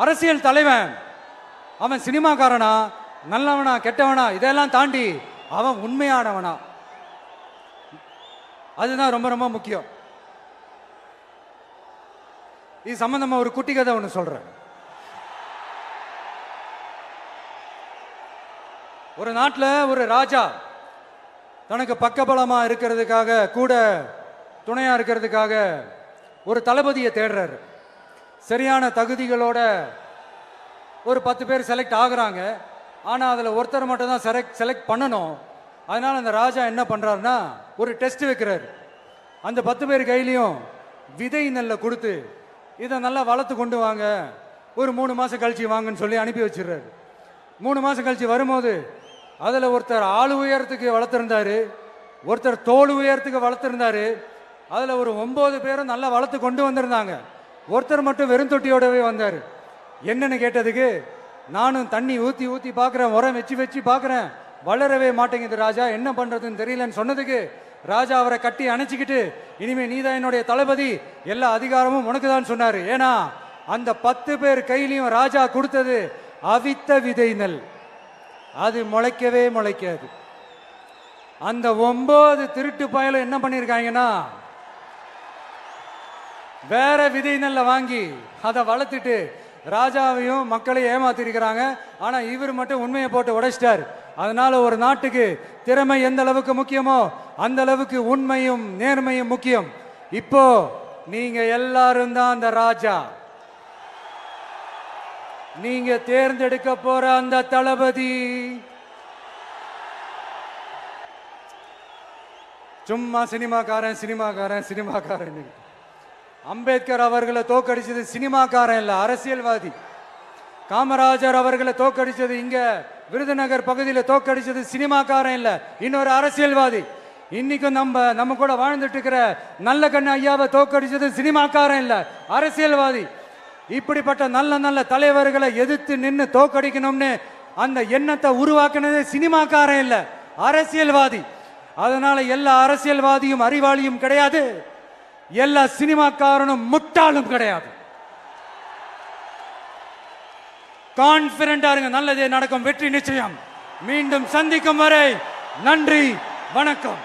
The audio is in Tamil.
அரசியல் தலைவன் அவன் சினிமாக்காரனா நல்லவனா கெட்டவனா இதெல்லாம் தாண்டி அவன் உண்மையானவனா, அதுதான் ரொம்ப ரொம்ப முக்கியம். இது சம்பந்தமா ஒரு குட்டி கதை ஒன்று சொல்றேன். ஒரு நாட்டில் ஒரு ராஜா தனக்கு பக்கபலமா இருக்கிறதுக்காக கூட துணையா இருக்கிறதுக்காக ஒரு தளபதியை தேடுறாரு. சரியான தகுதிகளோட ஒரு 10 பேர் செலக்ட் ஆகுறாங்க. ஆனால் அதில் ஒருத்தர் மட்டும் தான் செலக்ட் பண்ணணும். அதனால் அந்த ராஜா என்ன பண்ணுறாருன்னா ஒரு டெஸ்ட் வைக்கிறாரு. அந்த 10 பேர் கையிலையும் விதை நெல்லை கொடுத்து இதை நல்லா வளர்த்து கொண்டு வாங்க, ஒரு 3 மாதம் கழிச்சு வாங்கன்னு சொல்லி அனுப்பி வச்சிடுறாரு. 3 மாதம் கழிச்சு வரும்போது அதில் ஒருத்தர் ஆள் உயரத்துக்கு வளர்த்துருந்தாரு, ஒருத்தர் தோல் உயரத்துக்கு வளர்த்துருந்தாரு. அதில் ஒரு 9 பேரும் நல்லா வளர்த்து கொண்டு வந்திருந்தாங்க. ஒருத்தர் மட்டும் வெறும் தொட்டியோடவே வந்தார். என்னன்னு கேட்டதுக்கு, நானும் தண்ணி ஊற்றி ஊற்றி பார்க்குறேன், உரம் வச்சு வச்சு பார்க்குறேன், வளரவே மாட்டேங்குது ராஜா, என்ன பண்ணுறதுன்னு தெரியலன்னு சொன்னதுக்கு ராஜா அவரை கட்டி அணைச்சிக்கிட்டு, இனிமே நீதான் என்னுடைய தளபதி, எல்லா அதிகாரமும் உனக்கு தான் சொன்னார். ஏன்னா அந்த 10 பேர் கையிலையும் ராஜா கொடுத்தது அவித்த விதை நெல், அது முளைக்கவே முளைக்காது. அந்த 9 திருட்டு பயலும் என்ன பண்ணியிருக்காங்கன்னா வேற விதை நெல்ல வாங்கி அதை வளர்த்துட்டு ராஜாவையும் மக்களையும் ஏமாத்திருக்கிறாங்க. ஆனா இவர் மட்டும் உண்மையை போட்டு உடைச்சிட்டார். அதனால ஒரு நாட்டுக்கு திறமை எந்த அளவுக்கு முக்கியமோ அந்த அளவுக்கு உண்மையும் நேர்மையும் முக்கியம். இப்போ நீங்க எல்லாரும் தான் அந்த ராஜா. நீங்க தேர்ந்தெடுக்க போற அந்த தளபதி சும்மா சினிமாக்காரன் சினிமாக்காரன் சினிமாக்காரன். அம்பேத்கர் அவர்களை தோக்கடிச்சது சினிமாக்காரன் இல்ல, அரசியல்வாதி. காமராஜர் அவர்களை தோக்கடிச்சது இங்க விருதுநகர் பகுதியில் தோக்கடிச்சது சினிமாக்காரன் இல்ல, இன்னொரு அரசியல்வாதி. இன்னைக்கும் நம்ம கூட வாழ்ந்துட்டு இருக்கிற நல்ல கண்ணு ஐயாவை தோக்கடிச்சது சினிமாக்காரன் இல்ல, அரசியல்வாதி. இப்படிப்பட்ட நல்ல நல்ல தலைவர்களை எதிர்த்து நின்று தோக்கடிக்கணும்னு அந்த எண்ணத்தை உருவாக்குனது சினிமாக்காரன் இல்ல, அரசியல்வாதி. அதனால எல்லா அரசியல்வாதியும் அறிவாளியும் கிடையாது, எல்லா சினிமாக்காரனும் முட்டாளும் கிடையாது. கான்பிடண்டா இருங்க, நல்லதே நடக்கும், வெற்றி நிச்சயம். மீண்டும் சந்திக்கும் வரை நன்றி, வணக்கம்.